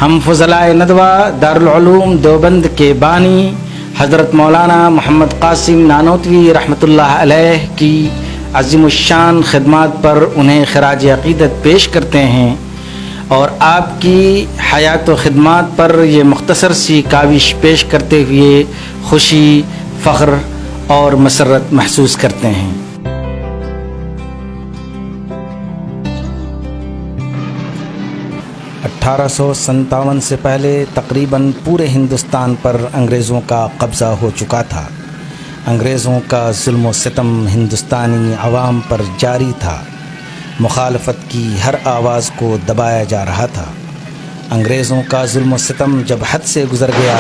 ہم فضلائے ندوہ دارالعلوم دیوبند کے بانی حضرت مولانا محمد قاسم نانوتوی رحمۃ اللہ علیہ کی عظیم الشان خدمات پر انہیں خراج عقیدت پیش کرتے ہیں اور آپ کی حیات و خدمات پر یہ مختصر سی کاوش پیش کرتے ہوئے خوشی، فخر اور مسرت محسوس کرتے ہیں۔ 1857 سے پہلے تقریباً پورے ہندوستان پر انگریزوں کا قبضہ ہو چکا تھا۔ انگریزوں کا ظلم و ستم ہندوستانی عوام پر جاری تھا۔ مخالفت کی ہر آواز کو دبایا جا رہا تھا۔ انگریزوں کا ظلم و ستم جب حد سے گزر گیا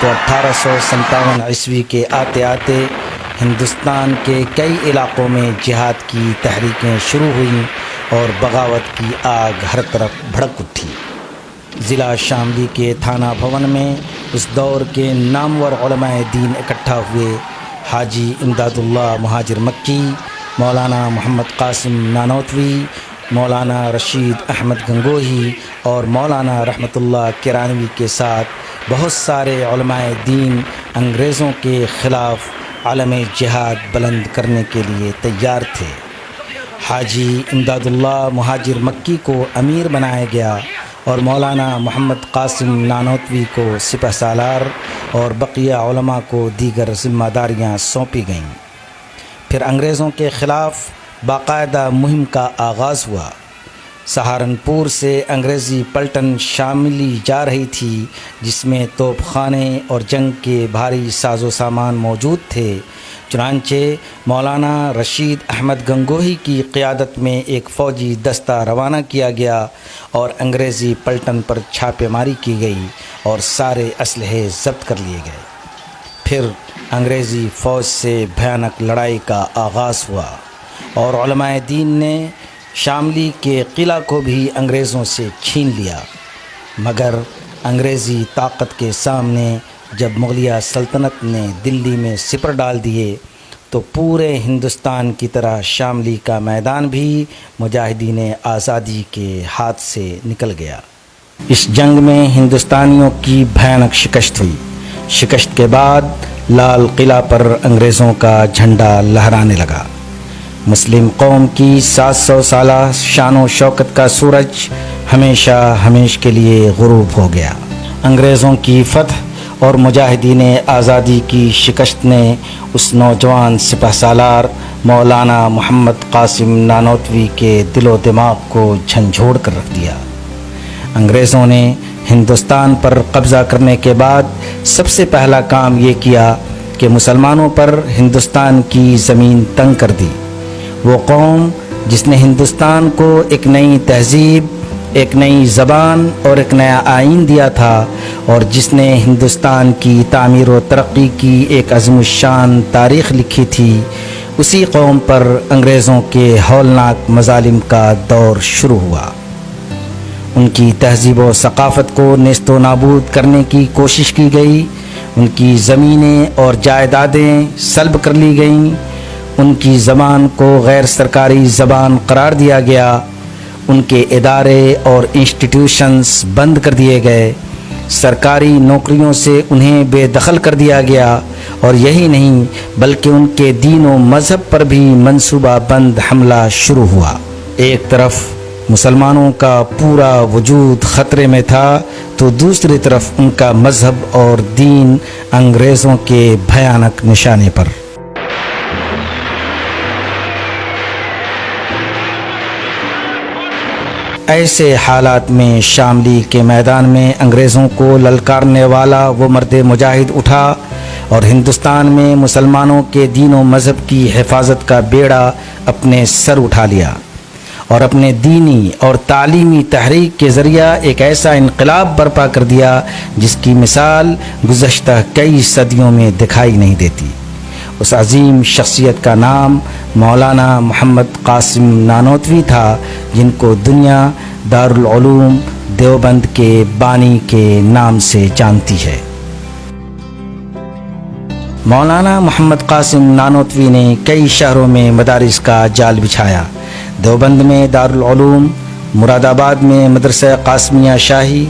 تو 1857 عیسوی کے آتے آتے ہندوستان کے کئی علاقوں میں جہاد کی تحریکیں شروع ہوئیں اور بغاوت کی آگ ہر طرف بھڑک اٹھی۔ ضلع شاملی کے تھانہ بھون میں اس دور کے نامور علماء دین اکٹھا ہوئے۔ حاجی امداد اللہ مہاجر مکی، مولانا محمد قاسم نانوتوی، مولانا رشید احمد گنگوہی اور مولانا رحمت اللہ کرانوی کے ساتھ بہت سارے علماء دین انگریزوں کے خلاف علم جہاد بلند کرنے کے لیے تیار تھے۔ حاجی امداد اللہ مہاجر مکی کو امیر بنایا گیا اور مولانا محمد قاسم نانوتوی کو سپہ سالار اور بقیہ علماء کو دیگر ذمہ داریاں سونپی گئیں۔ پھر انگریزوں کے خلاف باقاعدہ مہم کا آغاز ہوا۔ سہارنپور سے انگریزی پلٹن شاملی جا رہی تھی جس میں توپ خانے اور جنگ کے بھاری ساز و سامان موجود تھے۔ چنانچہ مولانا رشید احمد گنگوہی کی قیادت میں ایک فوجی دستہ روانہ کیا گیا اور انگریزی پلٹن پر چھاپے ماری کی گئی اور سارے اسلحے ضبط کر لیے گئے۔ پھر انگریزی فوج سے بھیانک لڑائی کا آغاز ہوا اور علماء دین نے شاملی کے قلعہ کو بھی انگریزوں سے چھین لیا، مگر انگریزی طاقت کے سامنے جب مغلیہ سلطنت نے دلی میں سپر ڈال دیے تو پورے ہندوستان کی طرح شاملی کا میدان بھی مجاہدین آزادی کے ہاتھ سے نکل گیا۔ اس جنگ میں ہندوستانیوں کی بھیانک شکست ہوئی۔ شکست کے بعد لال قلعہ پر انگریزوں کا جھنڈا لہرانے لگا۔ مسلم قوم کی 700 سالہ شان و شوکت کا سورج ہمیشہ کے لیے غروب ہو گیا۔ انگریزوں کی فتح اور مجاہدین آزادی کی شکست نے اس نوجوان سپہ سالار مولانا محمد قاسم نانوتوی کے دل و دماغ کو جھنجھوڑ کر رکھ دیا۔ انگریزوں نے ہندوستان پر قبضہ کرنے کے بعد سب سے پہلا کام یہ کیا کہ مسلمانوں پر ہندوستان کی زمین تنگ کر دی۔ وہ قوم جس نے ہندوستان کو ایک نئی تہذیب، ایک نئی زبان اور ایک نیا آئین دیا تھا اور جس نے ہندوستان کی تعمیر و ترقی کی ایک عظیم الشان تاریخ لکھی تھی، اسی قوم پر انگریزوں کے ہولناک مظالم کا دور شروع ہوا۔ ان کی تہذیب و ثقافت کو نیست و نابود کرنے کی کوشش کی گئی، ان کی زمینیں اور جائیدادیں سلب کر لی گئیں، ان کی زبان کو غیر سرکاری زبان قرار دیا گیا، ان کے ادارے اور انسٹیٹیوشنز بند کر دیے گئے، سرکاری نوکریوں سے انہیں بے دخل کر دیا گیا اور یہی نہیں بلکہ ان کے دین و مذہب پر بھی منصوبہ بند حملہ شروع ہوا۔ ایک طرف مسلمانوں کا پورا وجود خطرے میں تھا تو دوسری طرف ان کا مذہب اور دین انگریزوں کے بھیانک نشانے پر۔ ایسے حالات میں شاملی کے میدان میں انگریزوں کو للکارنے والا وہ مرد مجاہد اٹھا اور ہندوستان میں مسلمانوں کے دین و مذہب کی حفاظت کا بیڑا اپنے سر اٹھا لیا اور اپنے دینی اور تعلیمی تحریک کے ذریعہ ایک ایسا انقلاب برپا کر دیا جس کی مثال گزشتہ کئی صدیوں میں دکھائی نہیں دیتی۔ اس عظیم شخصیت کا نام مولانا محمد قاسم نانوتوی تھا، جن کو دنیا دارالعلوم دیوبند کے بانی کے نام سے جانتی ہے۔ مولانا محمد قاسم نانوتوی نے کئی شہروں میں مدارس کا جال بچھایا۔ دیوبند میں دارالعلوم، مراد آباد میں مدرسہ قاسمیہ شاہی،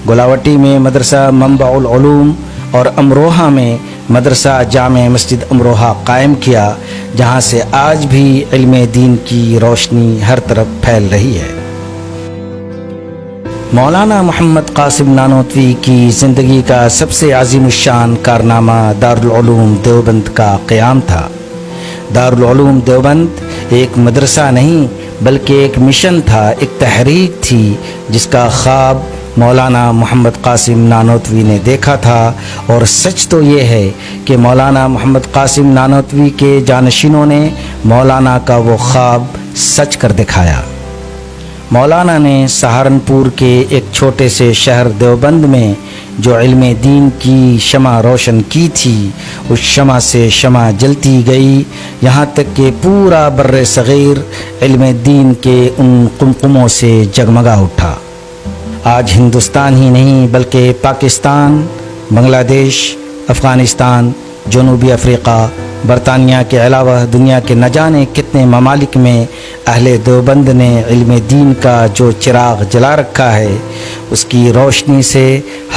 گلاوٹی میں مدرسہ منبع العلوم اور امروہہ میں مدرسہ جامع مسجد امروہہ قائم کیا، جہاں سے آج بھی علم دین کی روشنی ہر طرف پھیل رہی ہے۔ مولانا محمد قاسم نانوتوی کی زندگی کا سب سے عظیم الشان کارنامہ دارالعلوم دیوبند کا قیام تھا۔ دارالعلوم دیوبند ایک مدرسہ نہیں بلکہ ایک مشن تھا، ایک تحریک تھی جس کا خواب مولانا محمد قاسم نانوتوی نے دیکھا تھا، اور سچ تو یہ ہے کہ مولانا محمد قاسم نانوتوی کے جانشینوں نے مولانا کا وہ خواب سچ کر دکھایا۔ مولانا نے سہارنپور کے ایک چھوٹے سے شہر دیوبند میں جو علم دین کی شمع روشن کی تھی، اس شمع سے شمع جلتی گئی، یہاں تک کہ پورا بر صغیر علم دین کے ان قمقموں سے جگمگا اٹھا۔ آج ہندوستان ہی نہیں بلکہ پاکستان، بنگلہ دیش، افغانستان، جنوبی افریقہ، برطانیہ کے علاوہ دنیا کے نہ جانے کتنے ممالک میں اہل دیوبند نے علم دین کا جو چراغ جلا رکھا ہے، اس کی روشنی سے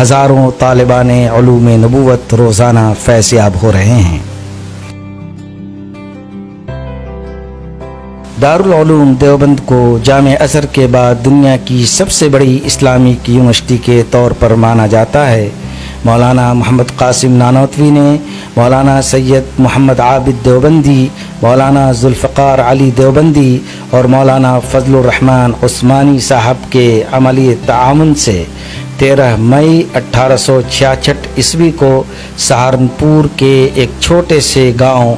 ہزاروں طالبان علوم نبوت روزانہ فیض یاب ہو رہے ہیں۔ دارالعلوم دیوبند کو جامع ازہر کے بعد دنیا کی سب سے بڑی اسلامک یونیورسٹی کے طور پر مانا جاتا ہے۔ مولانا محمد قاسم نانوتوی نے مولانا سید محمد عابد دیوبندی، مولانا ذوالفقار علی دیوبندی اور مولانا فضل الرحمن عثمانی صاحب کے عملی تعاون سے 13 مئی 1866 عیسوی کو سہارنپور کے ایک چھوٹے سے گاؤں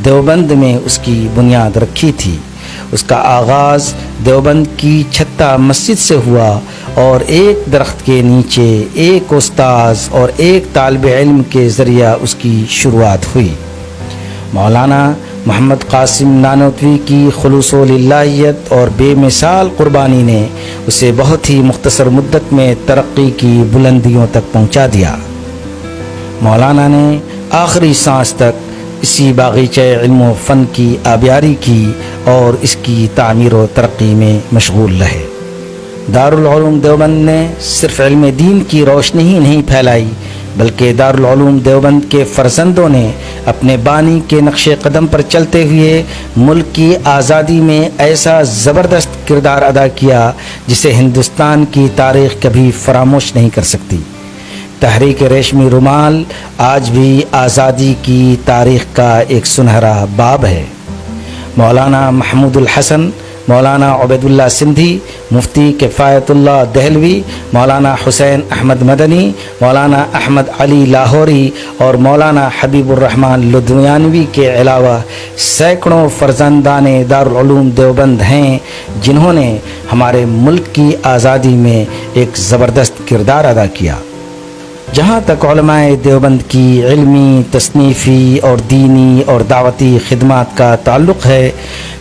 دیوبند میں اس کی بنیاد رکھی تھی۔ اس کا آغاز دیوبند کی چھتہ مسجد سے ہوا اور ایک درخت کے نیچے ایک استاذ اور ایک طالب علم کے ذریعہ اس کی شروعات ہوئی۔ مولانا محمد قاسم نانوتوی کی خلوص و للہیت اور بے مثال قربانی نے اسے بہت ہی مختصر مدت میں ترقی کی بلندیوں تک پہنچا دیا۔ مولانا نے آخری سانس تک اسی باغیچہ علم و فن کی آبیاری کی اور اس کی تعمیر و ترقی میں مشغول رہے۔ دارالعلوم دیوبند نے صرف علم دین کی روشنی ہی نہیں پھیلائی، بلکہ دارالعلوم دیوبند کے فرزندوں نے اپنے بانی کے نقش قدم پر چلتے ہوئے ملک کی آزادی میں ایسا زبردست کردار ادا کیا جسے ہندوستان کی تاریخ کبھی فراموش نہیں کر سکتی۔ تحریک ریشمی رومال آج بھی آزادی کی تاریخ کا ایک سنہرا باب ہے۔ مولانا محمود الحسن، مولانا عبید اللہ سندھی، مفتی کفایت اللہ دہلوی، مولانا حسین احمد مدنی، مولانا احمد علی لاہوری اور مولانا حبیب الرحمن لدھیانوی کے علاوہ سینکڑوں فرزندان دارالعلوم دیوبند ہیں جنہوں نے ہمارے ملک کی آزادی میں ایک زبردست کردار ادا کیا۔ جہاں تک علماء دیوبند کی علمی، تصنیفی اور دینی اور دعوتی خدمات کا تعلق ہے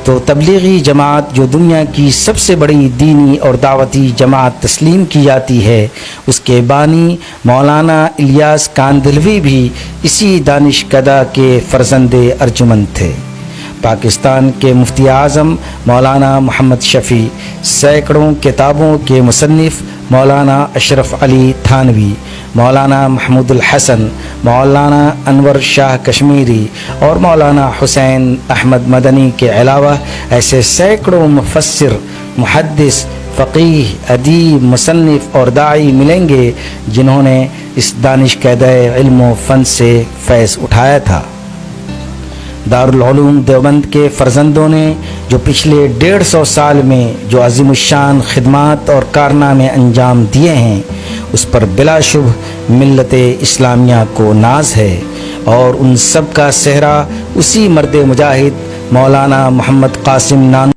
تو تبلیغی جماعت جو دنیا کی سب سے بڑی دینی اور دعوتی جماعت تسلیم کی جاتی ہے، اس کے بانی مولانا الیاس کاندھلوی بھی اسی دانشکدہ کے فرزند ارجمند تھے۔ پاکستان کے مفتی اعظم مولانا محمد شفیع، سینکڑوں کتابوں کے مصنف مولانا اشرف علی تھانوی، مولانا محمود الحسن، مولانا انور شاہ کشمیری اور مولانا حسین احمد مدنی کے علاوہ ایسے سینکڑوں مفسر، محدث، فقیہ، ادیب، مصنف اور داعی ملیں گے جنہوں نے اس دانشکدہ علم و فن سے فیض اٹھایا تھا۔ دارالعلوم دیوبند کے فرزندوں نے جو پچھلے 150 سال میں جو عظیم الشان خدمات اور کارنامے انجام دیے ہیں، اس پر بلا شبہ ملت اسلامیہ کو ناز ہے، اور ان سب کا صحرا اسی مرد مجاہد مولانا محمد قاسم نانوتوی